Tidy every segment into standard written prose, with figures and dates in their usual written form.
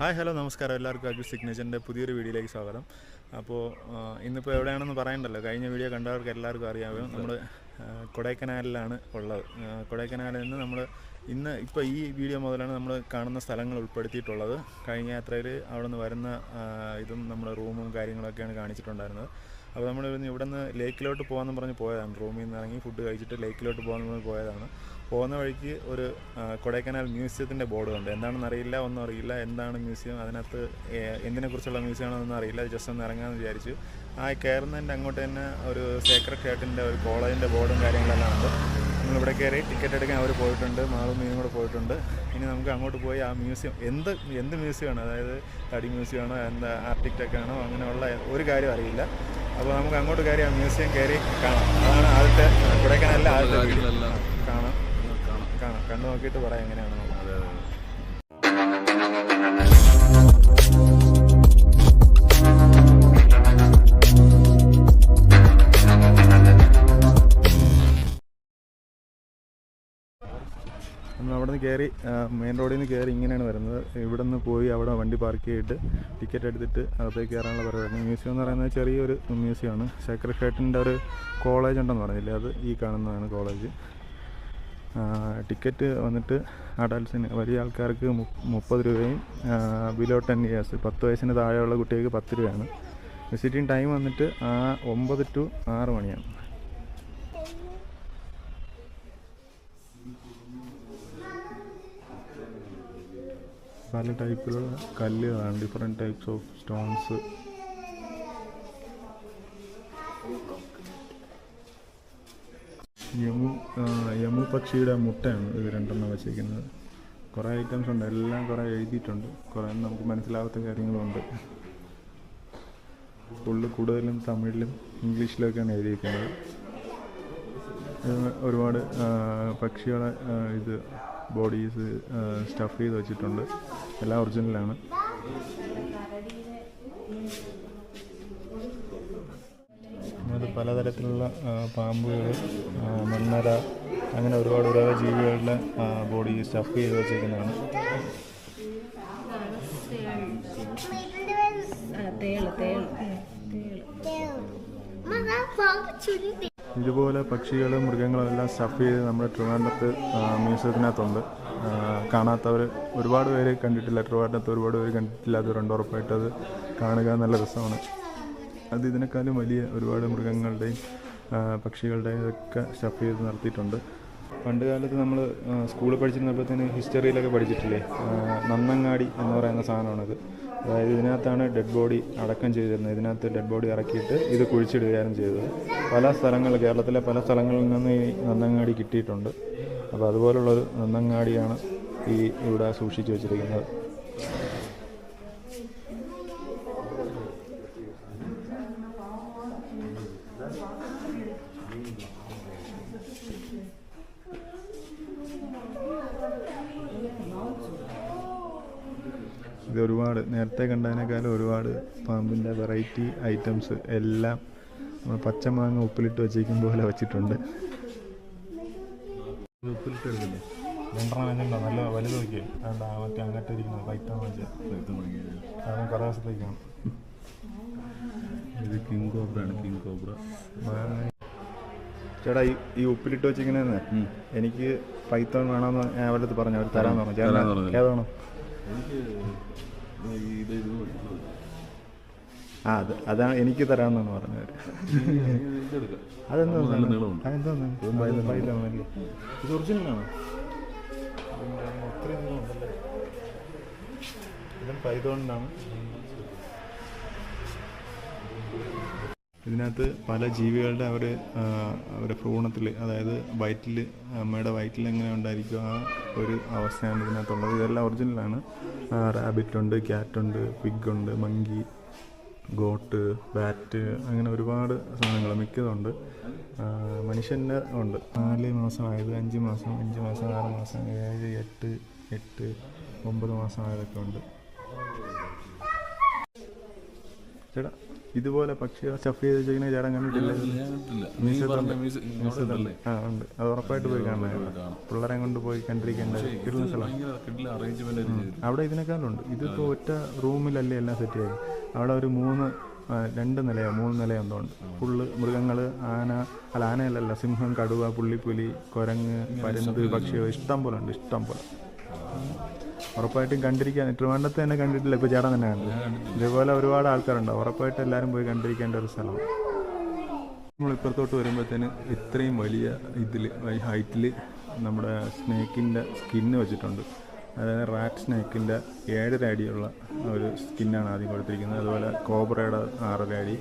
Hi hello നമസ്കാരം. എല്ലാവർക്കും അജു സിഗ്നേച്ചറിൻ്റെ പുതിയൊരു വീഡിയോയിലേക്ക് സ്വാഗതം. അപ്പോൾ ഇന്നിപ്പോൾ എവിടെയാണെന്ന് പറയണ്ടല്ലോ, കഴിഞ്ഞ വീഡിയോ കണ്ടവർക്ക് എല്ലാവർക്കും അറിയാമോ, നമ്മൾ കൊടൈക്കനാലിലാണ് ഉള്ളത്. കൊടൈക്കനാലിൽ നിന്ന് നമ്മൾ ഇപ്പോൾ ഈ വീഡിയോ മുതലാണ് നമ്മൾ കാണുന്ന സ്ഥലങ്ങൾ ഉൾപ്പെടുത്തിയിട്ടുള്ളത്. കഴിഞ്ഞ യാത്രയിൽ അവിടെ നിന്ന് വരുന്ന ഇതും നമ്മുടെ റൂമും കാര്യങ്ങളൊക്കെയാണ് കാണിച്ചിട്ടുണ്ടായിരുന്നത്. അപ്പോൾ നമ്മൾ ഇവിടെ നിന്ന് ലേക്കിലോട്ട് പോകാമെന്ന് പറഞ്ഞ് പോയതാണ്. റൂമിൽ നിന്ന് ഇറങ്ങി ഫുഡ് കഴിച്ചിട്ട് ലേക്കിലോട്ട് പോകാമെന്ന് പറഞ്ഞ് പോയതാണ്. പോകുന്ന വഴിക്ക് ഒരു കൊടൈക്കനാൽ മ്യൂസിയത്തിൻ്റെ ബോർഡ് ഉണ്ട്. എന്താണെന്ന് അറിയില്ല, ഒന്നും അറിയില്ല. എന്താണ് മ്യൂസിയം, അതിനകത്ത് എന്തിനെക്കുറിച്ചുള്ള മ്യൂസിയമാണെന്നൊന്നും അറിയില്ല. ജസ്റ്റ് ഒന്ന് ഇറങ്ങാമെന്ന് വിചാരിച്ചു. കയറുന്നതിൻ്റെ അങ്ങോട്ട് തന്നെ ഒരു സേക്രഡ് ഹാർട്ടിൻ്റെ ഒരു കോളേജിൻ്റെ ബോർഡും കാര്യങ്ങളെല്ലാം ഉണ്ട്. നമ്മളിവിടെ കയറി ടിക്കറ്റ് എടുക്കാൻ അവർ പോയിട്ടുണ്ട്, മാളും മീനും കൂടെ പോയിട്ടുണ്ട്. ഇനി നമുക്ക് അങ്ങോട്ട് പോയി ആ മ്യൂസിയം എന്ത് മ്യൂസിയമാണ്, അതായത് തടി മ്യൂസിയമാണോ, എന്താ ആർട്ടിടെക്റ്റാണോ, അങ്ങനെയുള്ള ഒരു കാര്യം അറിയില്ല. അപ്പോൾ നമുക്ക് അങ്ങോട്ട് കയറി ആ മ്യൂസിയം കയറി കാണാം. അതാണ് ആദ്യത്തെ കൊടൈക്കനാലിലെ ആദ്യത്തെ വീഡിയോ. കാണാം, കണ്ടു നോക്കിയിട്ട് പറയാം എങ്ങനെയാണെന്നുള്ളത്. നമ്മൾ അവിടെ നിന്ന് കയറി മെയിൻ റോഡിൽ നിന്ന് കയറി ഇങ്ങനെയാണ് വരുന്നത്. ഇവിടെ നിന്ന് പോയി അവിടെ വണ്ടി പാർക്ക് ചെയ്തിട്ട് ടിക്കറ്റ് എടുത്തിട്ട് അകത്തേക്ക് കയറാനുള്ള പരിപാടിയാണ്. മ്യൂസിയം എന്ന് പറയുന്നത് ചെറിയൊരു മ്യൂസിയമാണ്. സേക്രഡ് ഹാർട്ടിൻ്റെ ഒരു കോളേജ് ഉണ്ടെന്ന് പറഞ്ഞില്ലേ, അത് ഈ കാണുന്നതാണ് കോളേജ്. ടിക്കറ്റ് വന്നിട്ട് അഡൽസിന് വലിയ ആൾക്കാർക്ക് 30 രൂപയും ബിലോ 10 ഇയേഴ്സ് 10 വയസ്സിന് താഴെയുള്ള കുട്ടികൾക്ക് 10 രൂപയാണ്. വിസിറ്റിംഗ് ടൈം വന്നിട്ട് 9 to 6 മണിയാണ്. പല ടൈപ്പിലുള്ള കല്ലുകളാണ്, ഡിഫറെൻറ്റ് ടൈപ്സ് ഓഫ് സ്റ്റോൺസ്. യമു പക്ഷിയുടെ മുട്ടയാണ് ഇത് രണ്ടെണ്ണം വെച്ചിരിക്കുന്നത്. കുറേ ഐറ്റംസ് ഉണ്ട്, എല്ലാം കുറേ എഴുതിയിട്ടുണ്ട്. കുറേ നമുക്ക് മനസ്സിലാവാത്ത കാര്യങ്ങളുമുണ്ട്. കൂടുതലും തമിഴിലും ഇംഗ്ലീഷിലൊക്കെയാണ് എഴുതിയിരിക്കുന്നത്. ഒരുപാട് പക്ഷികളെ ഇത് ബോഡീസ് സ്റ്റഫ് ചെയ്ത് വെച്ചിട്ടുണ്ട്. എല്ലാം ഒറിജിനലാണ്. അത് പലതരത്തിലുള്ള പാമ്പുകൾ, മണ്ണര, അങ്ങനെ ഒരുപാട് ജീവികളുടെ ബോഡി സ്റ്റഫ് ചെയ്ത് വെച്ചിരിക്കുന്നതാണ്. ഇതുപോലെ പക്ഷികളും മൃഗങ്ങളും എല്ലാം സ്റ്റഫ് ചെയ്ത് നമ്മുടെ ട്രിവാൻഡ്രത്ത് മ്യൂസിയത്തിനകത്തുണ്ട്. കാണാത്തവർ ഒരുപാട് പേര് കണ്ടിട്ടില്ല, ട്രിവാൻഡ്രത്ത് ഒരുപാട് പേര് കണ്ടിട്ടില്ലാത്തവരുണ്ട്. ഉറപ്പായിട്ട് അത് കാണുക നല്ല രസമാണ്. അത് ഇതിനേക്കാളും വലിയ ഒരുപാട് മൃഗങ്ങളുടെയും പക്ഷികളുടെയും ഒക്കെ സ്റ്റഫ് ചെയ്ത് നടത്തിയിട്ടുണ്ട്. പണ്ട് കാലത്ത് നമ്മൾ സ്കൂളിൽ പഠിച്ചിരുന്നപ്പോഴത്തേന് ഹിസ്റ്ററിയിലൊക്കെ പഠിച്ചിട്ടില്ലേ, നന്നങ്ങാടി എന്ന് പറയുന്ന സാധനമാണിത്. അതായത് ഇതിനകത്താണ് ഡെഡ് ബോഡി അടക്കം ചെയ്തിരുന്നത്. ഇതിനകത്ത് ഡെഡ് ബോഡി ഇറക്കിയിട്ട് ഇത് കുഴിച്ചിടുകയാണ് ചെയ്തത്. പല സ്ഥലങ്ങൾ, കേരളത്തിലെ പല സ്ഥലങ്ങളിൽ നിന്ന് ഈ നന്നങ്ങാടി കിട്ടിയിട്ടുണ്ട്. അപ്പോൾ അതുപോലുള്ളൊരു നന്നങ്ങാടിയാണ് ഇവിടെ സൂക്ഷിച്ചു വച്ചിരിക്കുന്നത്. ഇത് ഒരുപാട് നേരത്തെ കണ്ടതിനേക്കാളും ഒരുപാട് പാമ്പിൻ്റെ വെറൈറ്റി ഐറ്റംസ് എല്ലാം പച്ചമാങ്ങ ഉപ്പിലിട്ട് വെച്ചിരിക്കും പോലെ വെച്ചിട്ടുണ്ട്. ഉപ്പിലിട്ട് എടുക്കില്ലേ, രണ്ടെണ്ണം നല്ല വലുത് നോക്കിയേ. അതുകൊണ്ട് മറ്റേ അങ്ങോട്ട് ഇരിക്കുന്നത് പൈത്തം വാങ്ങിച്ചത് കുറേ ദിവസത്തേക്കാണ്. ഇത് കിങ് കോബ്രയാണ്, കിങ് കോബ്ര. ചേട്ടാ, ഈ ഉപ്പിലിട്ട് വെച്ചിരിക്കുന്നതെന്ന് എനിക്ക് പൈത്തോൺ വേണമെന്ന് ഞാൻ അവരുടെ പറഞ്ഞു, അവർ തരാമെന്ന് പറഞ്ഞു. ഏതാണോ? അതാണ് എനിക്ക് തരാമെന്നാണ് പറഞ്ഞവർ. അതെന്താന്നല്ലേ, ഇത് ഒറിജിനലാണോ? ഇത്രയും നീളമുണ്ടല്ലേ. ഇതും പൈതോണിനാണ്. ഇതിനകത്ത് പല ജീവികളുടെ അവരുടെ ഭ്രൂണത്തിൽ, അതായത് വയറ്റിൽ, അമ്മയുടെ വയറ്റിൽ എങ്ങനെ ഉണ്ടായിരിക്കും ആ ഒരു അവസ്ഥയാണ് ഇതിനകത്തുള്ളത്. ഇതെല്ലാം ഒറിജിനലാണ്. റാബിറ്റുണ്ട്, ക്യാറ്റുണ്ട്, പിഗുണ്ട്, മങ്കി, ഗോട്ട്, ബാറ്റ്, അങ്ങനെ ഒരുപാട് സാധനങ്ങൾ മിക്കതുണ്ട്. മനുഷ്യൻ്റെ ഉണ്ട്. 4 മാസമായത്, 5 മാസം, 6 മാസം, 7, 8, 9 മാസമായതൊക്കെ ഉണ്ട്. ചേട്ടാ, ഇതുപോലെ പക്ഷികളെ സ്റ്റഫ് ചെയ്ത് വെച്ചിരിക്കുന്ന ചേട്ടൻ കണ്ടിട്ടില്ല? ആ ഉണ്ട്, അത് ഉറപ്പായിട്ട് പോയി കാണണം. പിള്ളേരെ കൊണ്ട് പോയി കണ്ടിരിക്കേണ്ട സ്ഥലം. അവിടെ ഇതിനേക്കാളുണ്ട്. ഇതിപ്പോൾ ഒറ്റ റൂമിലല്ലേ എല്ലാം സെറ്റ് ചെയ്ത്. അവിടെ ഒരു 2 നിലയോ 3 നിലയോ എന്തോ ഉണ്ട്. ഫുള്ള് മൃഗങ്ങൾ, ആനയല്ലല്ല, സിംഹം, കടുവ, പുള്ളിപ്പുലി, കുരങ്ങ്, പരുന്ത്, പക്ഷികൾ ഇഷ്ടം പോലെ ഉണ്ട്, ഇഷ്ടം പോലെ. ഉറപ്പായിട്ടും കണ്ടിരിക്കാൻ. ട്രിവാൻഡ്രത്ത് തന്നെ കണ്ടിട്ടില്ല, ഇപ്പോൾ ചേട്ടൻ തന്നെ കണ്ടു. ഇതേപോലെ ഒരുപാട് ആൾക്കാരുണ്ട്, ഉറപ്പായിട്ട് എല്ലാവരും പോയി കണ്ടിരിക്കേണ്ട ഒരു സ്ഥലമാണ്. നമ്മളിപ്പുറത്തോട്ട് വരുമ്പോഴത്തേന് ഇത്രയും വലിയ ഹൈറ്റിൽ നമ്മുടെ സ്നേക്കിൻ്റെ സ്കിന്ന് വെച്ചിട്ടുണ്ട്. അതായത് റാറ്റ് സ്നേക്കിൻ്റെ 7.5 അടിയുള്ള ഒരു സ്കിന്നാണ് ആദ്യം കൊടുത്തിരിക്കുന്നത്. അതുപോലെ കോബ്രയുടെ 6.5 അടി,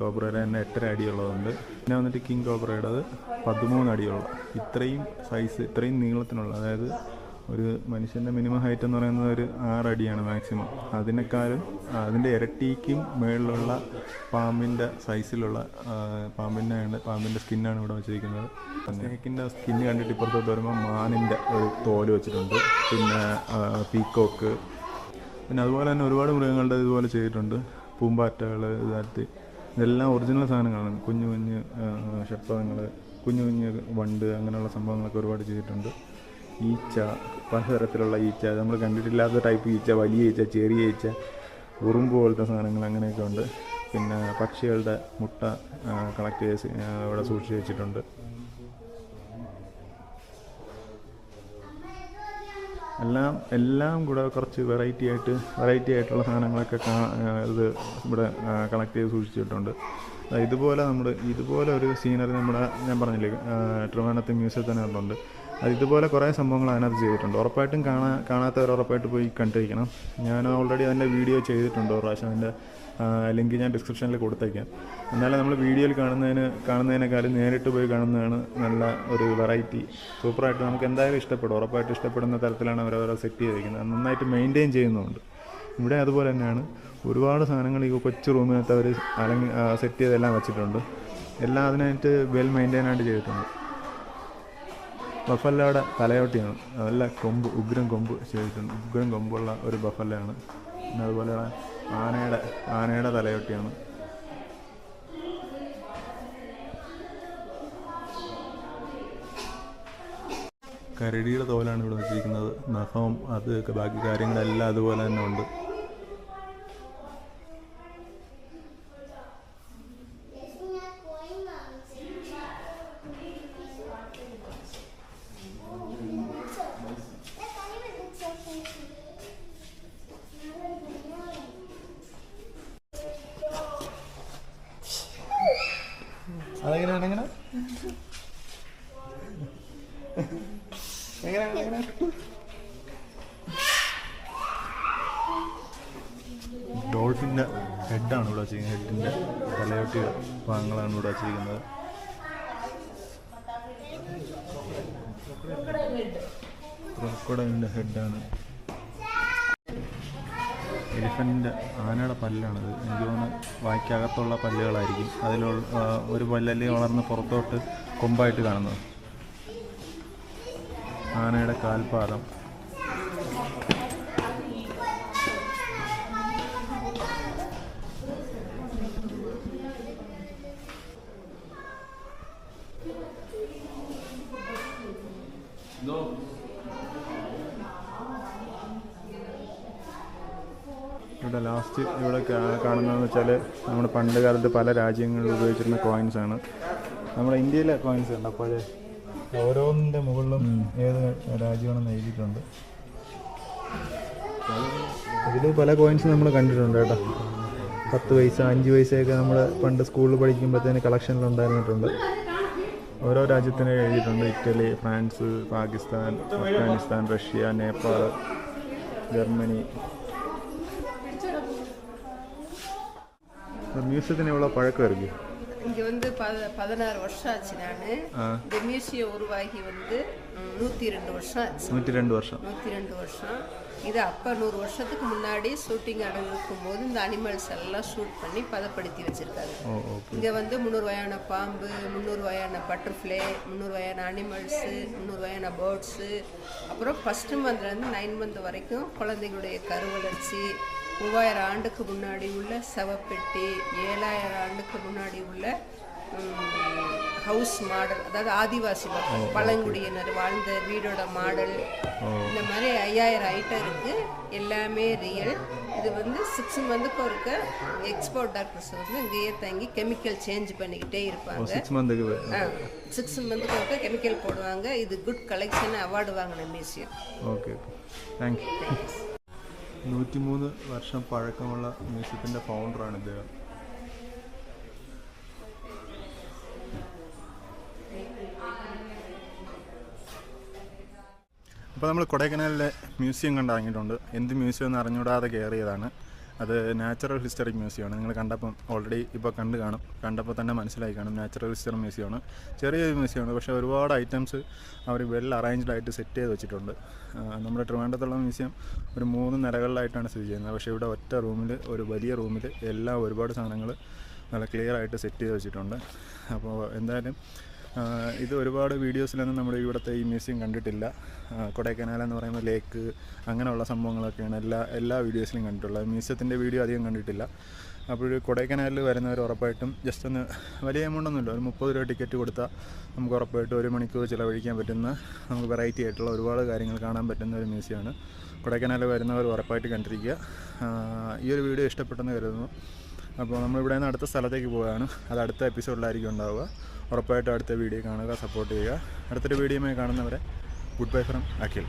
കോബ്രയുടെ തന്നെ 8.5 അടിയുള്ളതുണ്ട്. പിന്നെ വന്നിട്ട് കിങ് കോബ്രയുടേത് 13 അടിയുള്ള. ഇത്രയും സൈസ്, ഇത്രയും നീളത്തിനുള്ള, അതായത് ഒരു മനുഷ്യൻ്റെ മിനിമം ഹൈറ്റ് എന്ന് പറയുന്നത് ഒരു 6 അടിയാണ് മാക്സിമം. അതിൻ്റെ ഇരട്ടിക്കും മേളിലുള്ള പാമ്പിൻ്റെ സൈസിലുള്ള പാമ്പിൻ്റെ സ്കിന്നാണ് ഇവിടെ വെച്ചിരിക്കുന്നത്. സ്നേക്കിൻ്റെ സ്കിന്ന് കണ്ടിട്ട് ഇപ്പുറത്തോട്ട് വരുമ്പോൾ മാനിൻ്റെ ഒരു തോല് വെച്ചിട്ടുണ്ട്. പിന്നെ പീക്കോക്ക്, പിന്നെ അതുപോലെ തന്നെ ഒരുപാട് മൃഗങ്ങളുടെ ഇതുപോലെ ചെയ്തിട്ടുണ്ട്. പൂമ്പാറ്റകൾ, ഇതെല്ലാം ഒറിജിനൽ സാധനങ്ങളാണ്. കുഞ്ഞു ഷഡ്പദങ്ങൾ, കുഞ്ഞു വണ്ട്, അങ്ങനെയുള്ള സംഭവങ്ങളൊക്കെ ഒരുപാട് ചെയ്തിട്ടുണ്ട്. ഈച്ച, പലതരത്തിലുള്ള ഈച്ച, നമ്മൾ കണ്ടിട്ടില്ലാത്ത ടൈപ്പ് ഈച്ച, വലിയ ഈച്ച, ചെറിയ ഈച്ച, ഉറുമ്പ് പോലത്തെ സാധനങ്ങൾ, അങ്ങനെയൊക്കെ ഉണ്ട്. പിന്നെ പക്ഷികളുടെ മുട്ട കളക്ട് ചെയ്ത് ഇവിടെ സൂക്ഷിച്ച് വെച്ചിട്ടുണ്ട്. എല്ലാം കൂടെ കുറച്ച് വെറൈറ്റി ആയിട്ടുള്ള സാധനങ്ങളൊക്കെ ഇത് ഇവിടെ കളക്ട് ചെയ്ത് സൂക്ഷിച്ചിട്ടുണ്ട്. ഇതുപോലെ ഒരു സീനറി ഞാൻ പറഞ്ഞില്ലേ, ട്രിവാൻഡ്രത്തെ മ്യൂസിയത്തിൽ തന്നെ ഉണ്ട്. ഇതുപോലെ കുറേ സംഭവങ്ങൾ അതിനകത്ത് ചെയ്തിട്ടുണ്ട്. ഉറപ്പായിട്ടും കാണാത്തവർ ഉറപ്പായിട്ട് പോയി കണ്ടിരിക്കണം. ഞാൻ ഓൾറെഡി അതിൻ്റെ വീഡിയോ ചെയ്തിട്ടുണ്ട് ഒരു പ്രാവശ്യം. അതിൻ്റെ ലിങ്ക് ഞാൻ ഡിസ്ക്രിപ്ഷനിൽ കൊടുത്തേക്കാം. എന്നാലും നമ്മൾ വീഡിയോയിൽ കാണുന്നതിനേക്കാളും നേരിട്ട് പോയി കാണുന്നതാണ് നല്ല ഒരു വെറൈറ്റി. സൂപ്പറായിട്ട് നമുക്ക് എന്തായാലും ഇഷ്ടപ്പെടും. ഉറപ്പായിട്ട് ഇഷ്ടപ്പെടുന്ന തരത്തിലാണ് അവരവരെ സെറ്റ് ചെയ്തിരിക്കുന്നത്. നന്നായിട്ട് മെയിൻറ്റെയിൻ ചെയ്യുന്നുമുണ്ട്. ഇവിടെ അതുപോലെ തന്നെയാണ്. ഒരുപാട് സാധനങ്ങൾ ഈ കൊച്ചു റൂമിനകത്ത് അവർ സെറ്റ് ചെയ്തെല്ലാം വെച്ചിട്ടുണ്ട്. എല്ലാം അതിനായിട്ട് വെൽ മെയിൻറ്റെയിൻ ആയിട്ട് ചെയ്തിട്ടുണ്ട്. ബഫല്ലയുടെ തലയോട്ടിയാണ്, നല്ല ഉഗ്രം കൊമ്പ് ചെയ്തിട്ടുണ്ട്. ഉഗ്രം കൊമ്പുള്ള ഒരു ബഫല്ലയാണ്. പിന്നെ അതുപോലെ ആനയുടെ തലയോട്ടിയാണ്. കരടിയുടെ തോലാണ് ഇവിടെ വെച്ചിരിക്കുന്നത്. നഖവും അതൊക്കെ ബാക്കി കാര്യങ്ങളെല്ലാം അതുപോലെ തന്നെ ഉണ്ട്. അതെങ്ങനെയാണ് ഡോൾഫിൻ്റെ ഹെഡാണ് ഇവിടെ വെച്ചിരിക്കുന്നത്. ഹെഡിൻ്റെ തലയോട്ടിയുടെ ഭാഗങ്ങളാണ് ഇവിടെ വെച്ചിരിക്കുന്നത്. ക്രോക്കോഡൈലിൻ്റെ ഹെഡാണ്. എലിഫൻറ്റിൻ്റെ ആനയുടെ പല്ലാണിത്. എനിക്ക് തോന്നുന്നു വായ്ക്കകത്തുള്ള പല്ലുകളായിരിക്കും. ഒരു പല്ലല്ലേ വളർന്ന് പുറത്തോട്ട് കൊമ്പായിട്ട് കാണുന്നത്. ആനയുടെ കാൽപാദം. ഇവിടെ ലാസ്റ്റ് കാണുന്നതെന്ന് വെച്ചാൽ നമ്മുടെ പണ്ട് കാലത്ത് പല രാജ്യങ്ങളിൽ ഉപയോഗിച്ചിരുന്ന കോയിൻസാണ്. നമ്മുടെ ഇന്ത്യയിലെ കോയിൻസ് ഉണ്ട്. അപ്പോൾ ഓരോന്നിൻ്റെ മുകളിലും ഏത് രാജ്യമാണെന്ന് എഴുതിയിട്ടുണ്ട്. ഇതിൽ പല കോയിൻസ് നമ്മൾ കണ്ടിട്ടുണ്ട് കേട്ടോ. 10 പൈസ 5 പൈസയൊക്കെ നമ്മൾ പണ്ട് സ്കൂളിൽ പഠിക്കുമ്പോഴത്തേന് കളക്ഷനിലുണ്ടായിരുന്നിട്ടുണ്ട്. ഓരോ രാജ്യത്തിനും എഴുതിയിട്ടുണ്ട്. Italy, France, Pakistan, Afghanistan, Russia, Nepal, Germany. மியூசியத்தின் எவ்வளோ பழக்கம் இருக்கு? இங்கே வந்து 16 வருஷம் ஆச்சு. நான் இந்த மியூசியம் உருவாகி வந்து 102 வருஷம் ஆச்சு. 102 வருஷம். இது அப்போ 100 வருஷத்துக்கு முன்னாடி ஷூட்டிங் நடந்திருக்கும் போது இந்த அனிமல்ஸ் எல்லாம் ஷூட் பண்ணி பதப்படுத்தி வச்சுருக்காங்க. இங்கே வந்து 300 வகையான பாம்பு, 300 வகையான பட்டர்ஃப்ளை, 300 வகையான அனிமல்ஸு, 300 வகையான பேர்ட்ஸு, அப்புறம் ஃபஸ்ட்டு மந்த்லேருந்து 9 மந்த் வரைக்கும் குழந்தைங்களுடைய கருவளர்ச்சி, 3000 ஆண்டுக்கு முன்னாடி உள்ள சவப்பெட்டி, 7000 ஆண்டுக்கு முன்னாடி உள்ள ஹவுஸ் மாடல், அதாவது ஆதிவாசி மக்கள் பழங்குடியினர் வாழ்ந்த வீடோட மாடல், இந்த மாதிரி 5000 ஐட்டம் இருக்குது. எல்லாமே ரியல். இது வந்து 6 மந்த்துக்கு ஒருக்க எக்ஸ்போர்ட் டாக்டர்ஸ் வந்து இங்கேயே தங்கி கெமிக்கல் சேஞ்ச் பண்ணிக்கிட்டே இருப்பாங்க. 6 மந்த்துக்கு ஒருக்க கெமிக்கல் போடுவாங்க. இது குட் கலெக்ஷன் அவார்டு வாங்கின மியூசியம். Okay, thank you. 103 വർഷം പഴക്കമുള്ള മ്യൂസിയത്തിൻ്റെ ഫൗണ്ടറാണ് ഇദ്ദേഹം. അപ്പോൾ നമ്മൾ കൊടൈക്കനാലിലെ മ്യൂസിയം കണ്ടിറങ്ങിയിട്ടുണ്ട്. എന്ത് മ്യൂസിയം എന്ന് അറിഞ്ഞുകൂടാതെ കയറിയതാണ്. അത് നാച്ചുറൽ ഹിസ്റ്ററിക് മ്യൂസിയമാണ്. നിങ്ങൾ കണ്ടപ്പം ഓൾറെഡി ഇപ്പോൾ കാണും, കണ്ടപ്പോൾ തന്നെ മനസ്സിലായി കാണും. നാച്ചുറൽ ഹിസ്റ്ററി മ്യൂസിയമാണ്. ചെറിയൊരു മ്യൂസിയമാണ്, പക്ഷേ ഒരുപാട് ഐറ്റംസ് അവർ വെൽ അറേഞ്ച്ഡ് ആയിട്ട് സെറ്റ് ചെയ്ത് വെച്ചിട്ടുണ്ട്. നമ്മുടെ ട്രിവാൻഡ്രത്തുള്ള മ്യൂസിയം ഒരു 3 നിലകളിലായിട്ടാണ് സ്ഥിതി ചെയ്യുന്നത്. പക്ഷേ ഇവിടെ ഒറ്റ റൂമിൽ, ഒരു വലിയ റൂമിൽ എല്ലാം ഒരുപാട് സാധനങ്ങൾ നല്ല ക്ലിയർ ആയിട്ട് സെറ്റ് ചെയ്ത് വെച്ചിട്ടുണ്ട്. അപ്പോൾ എന്തായാലും ഇത് ഒരുപാട് വീഡിയോസിലൊന്നും നമ്മുടെ ഇവിടുത്തെ ഈ മ്യൂസിയം കണ്ടിട്ടില്ല. കൊടൈക്കനാൽ എന്ന് പറയുമ്പോൾ ലേക്ക് അങ്ങനെയുള്ള സംഭവങ്ങളൊക്കെയാണ് എല്ലാ വീഡിയോസിലും കണ്ടിട്ടുള്ളത്. മ്യൂസിയത്തിൻ്റെ വീഡിയോ അധികം കണ്ടിട്ടില്ല. അപ്പോൾ കൊടൈക്കനാലിൽ വരുന്നവർ ഉറപ്പായിട്ടും ജസ്റ്റ് ഒന്ന് വലിയ എമൗണ്ടൊന്നുമില്ല, ഒരു 30 രൂപ ടിക്കറ്റ് കൊടുത്താൽ നമുക്ക് ഉറപ്പായിട്ടും 1 മണിക്കൂർ ചിലവഴിക്കാൻ പറ്റുന്ന, നമുക്ക് വെറൈറ്റി ആയിട്ടുള്ള ഒരുപാട് കാര്യങ്ങൾ കാണാൻ പറ്റുന്ന ഒരു മ്യൂസിയമാണ്. കൊടൈക്കനാലിൽ വരുന്നവർ ഉറപ്പായിട്ട് കണ്ടിരിക്കുക. ഈ ഒരു വീഡിയോ ഇഷ്ടപ്പെട്ടെന്ന് കരുതുന്നു. അപ്പോൾ നമ്മളിവിടെ നിന്ന് അടുത്ത സ്ഥലത്തേക്ക് പോവുകയാണ്. അത് അടുത്ത എപ്പിസോഡിലായിരിക്കും ഉണ്ടാവുക. ഉറപ്പായിട്ടും അടുത്ത വീഡിയോ കാണുക, സപ്പോർട്ട് ചെയ്യുക. അടുത്തൊരു വീഡിയോയുമായി കാണുന്നവരെ ഗുഡ് ബൈ ഫ്രം അഖിൽ.